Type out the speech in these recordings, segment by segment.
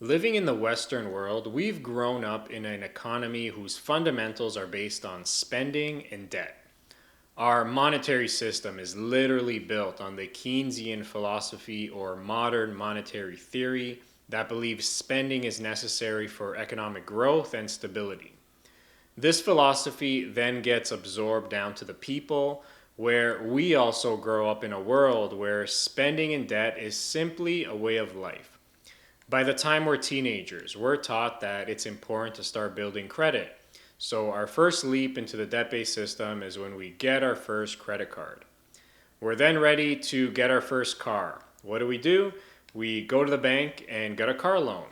Living in the Western world, we've grown up in an economy whose fundamentals are based on spending and debt. Our monetary system is literally built on the Keynesian philosophy or modern monetary theory that believes spending is necessary for economic growth and stability. This philosophy then gets absorbed down to the people, where we also grow up in a world where spending and debt is simply a way of life. By the time we're teenagers, we're taught that it's important to start building credit. So, our first leap into the debt based system is when we get our first credit card. We're then ready to get our first car. What do? We go to the bank and get a car loan.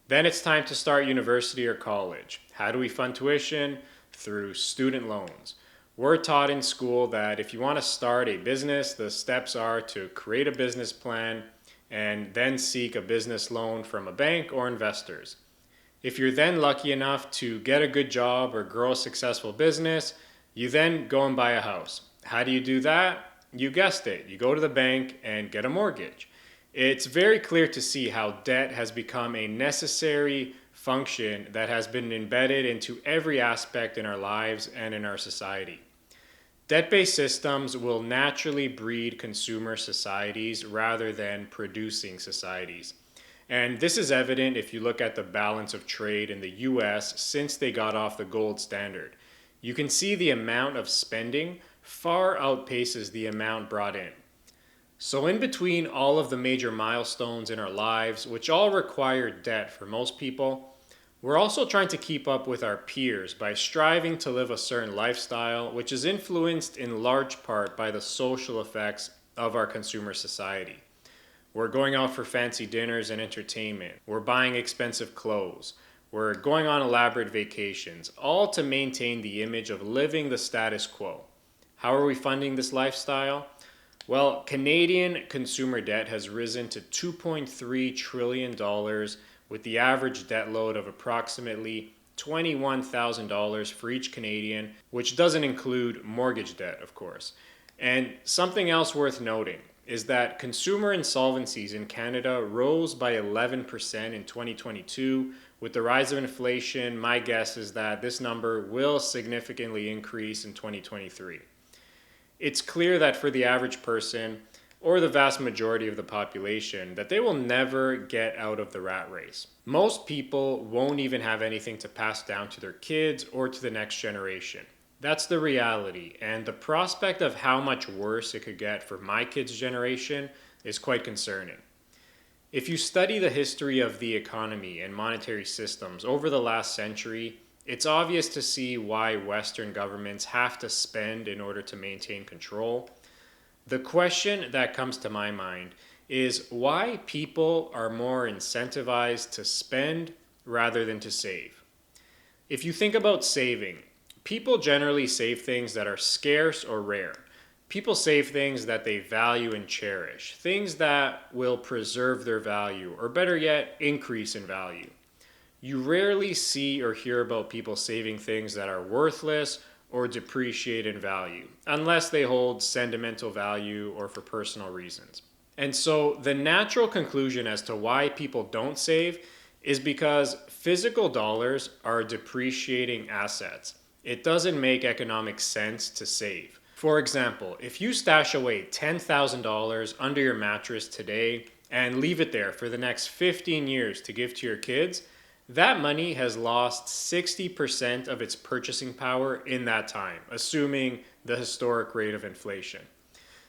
Then it's time to start university or college. How do we fund tuition? Through student loans. We're taught in school that if you want to start a business, the steps are to create a business plan and then seek a business loan from a bank or investors. If you're then lucky enough to get a good job or grow a successful business, you then go and buy a house. How do you do that? You guessed it. You go to the bank and get a mortgage. It's very clear to see how debt has become a necessary function that has been embedded into every aspect in our lives and in our society. Debt based systems will naturally breed consumer societies rather than producing societies. And this is evident if you look at the balance of trade in the US since they got off the gold standard. You can see the amount of spending far outpaces the amount brought in. So, in between all of the major milestones in our lives, which all require debt for most people, we're also trying to keep up with our peers by striving to live a certain lifestyle, which is influenced in large part by the social effects of our consumer society. We're going out for fancy dinners and entertainment. We're buying expensive clothes. We're going on elaborate vacations, all to maintain the image of living the status quo. How are we funding this lifestyle? Well, Canadian consumer debt has risen to $2.3 trillion dollars, with the average debt load of approximately $21,000 for each Canadian, which doesn't include mortgage debt, of course. And something else worth noting is that consumer insolvencies in Canada rose by 11% in 2022. With the rise of inflation, my guess is that this number will significantly increase in 2023. It's clear that for the average person, or the vast majority of the population, that they will never get out of the rat race. Most people won't even have anything to pass down to their kids or to the next generation. That's the reality, and the prospect of how much worse it could get for my kids' generation is quite concerning. If you study the history of the economy and monetary systems over the last century, it's obvious to see why Western governments have to spend in order to maintain control. The question that comes to my mind is why people are more incentivized to spend rather than to save. If you think about saving, people generally save things that are scarce or rare. People save things that they value and cherish, things that will preserve their value, or better yet, increase in value. You rarely see or hear about people saving things that are worthless or depreciate in value, unless they hold sentimental value or for personal reasons. And so the natural conclusion as to why people don't save is because physical dollars are depreciating assets. It doesn't make economic sense to save. For example, if you stash away $10,000 under your mattress today and leave it there for the next 15 years to give to your kids, that money has lost 60% of its purchasing power in that time, assuming the historic rate of inflation.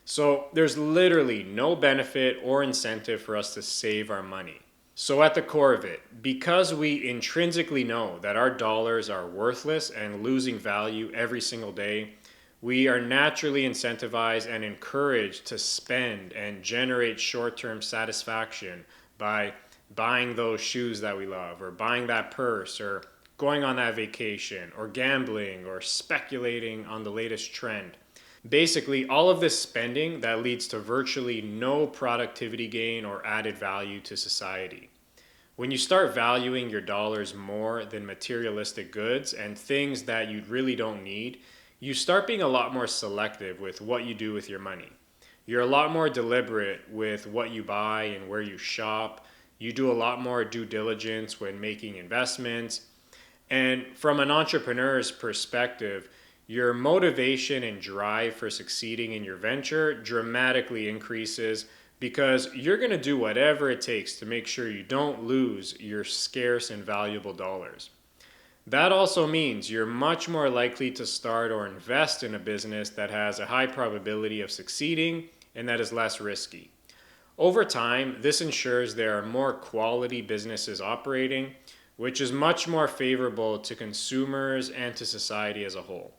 So there's literally no benefit or incentive for us to save our money. So at the core of it, because we intrinsically know that our dollars are worthless and losing value every single day, we are naturally incentivized and encouraged to spend and generate short-term satisfaction by buying those shoes that we love, or buying that purse, or going on that vacation, or gambling, or speculating on the latest trend. Basically, all of this spending that leads to virtually no productivity gain or added value to society. When you start valuing your dollars more than materialistic goods and things that you really don't need, you start being a lot more selective with what you do with your money. You're a lot more deliberate with what you buy and where you shop. You do a lot more due diligence when making investments. And from an entrepreneur's perspective, your motivation and drive for succeeding in your venture dramatically increases because you're going to do whatever it takes to make sure you don't lose your scarce and valuable dollars. That also means you're much more likely to start or invest in a business that has a high probability of succeeding and that is less risky. Over time, this ensures there are more quality businesses operating, which is much more favorable to consumers and to society as a whole.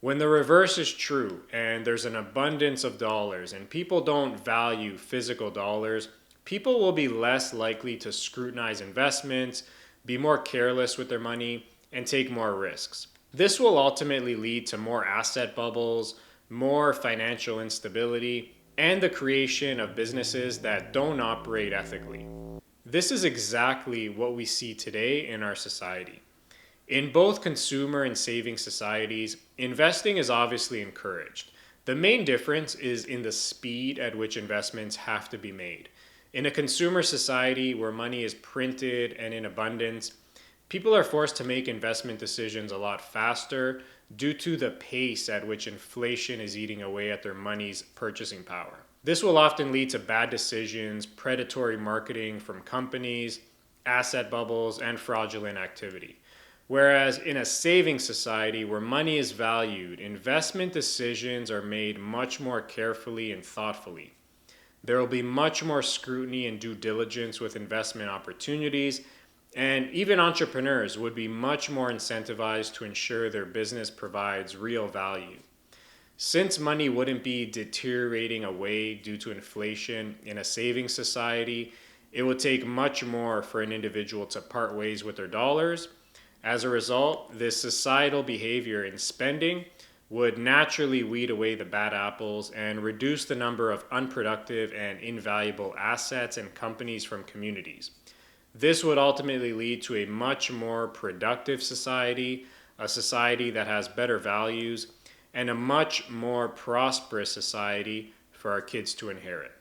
When the reverse is true and there's an abundance of dollars and people don't value physical dollars, people will be less likely to scrutinize investments, be more careless with their money, and take more risks. This will ultimately lead to more asset bubbles, more financial instability, and the creation of businesses that don't operate ethically. This is exactly what we see today in our society. In both consumer and saving societies, investing is obviously encouraged. The main difference is in the speed at which investments have to be made. In a consumer society where money is printed and in abundance, people are forced to make investment decisions a lot faster due to the pace at which inflation is eating away at their money's purchasing power. This will often lead to bad decisions, predatory marketing from companies, asset bubbles, and fraudulent activity. Whereas in a saving society where money is valued, investment decisions are made much more carefully and thoughtfully. There will be much more scrutiny and due diligence with investment opportunities, and even entrepreneurs would be much more incentivized to ensure their business provides real value. Since money wouldn't be deteriorating away due to inflation in a saving society, it would take much more for an individual to part ways with their dollars. As a result, this societal behavior in spending would naturally weed away the bad apples and reduce the number of unproductive and invaluable assets and companies from communities. This would ultimately lead to a much more productive society, a society that has better values, and a much more prosperous society for our kids to inherit.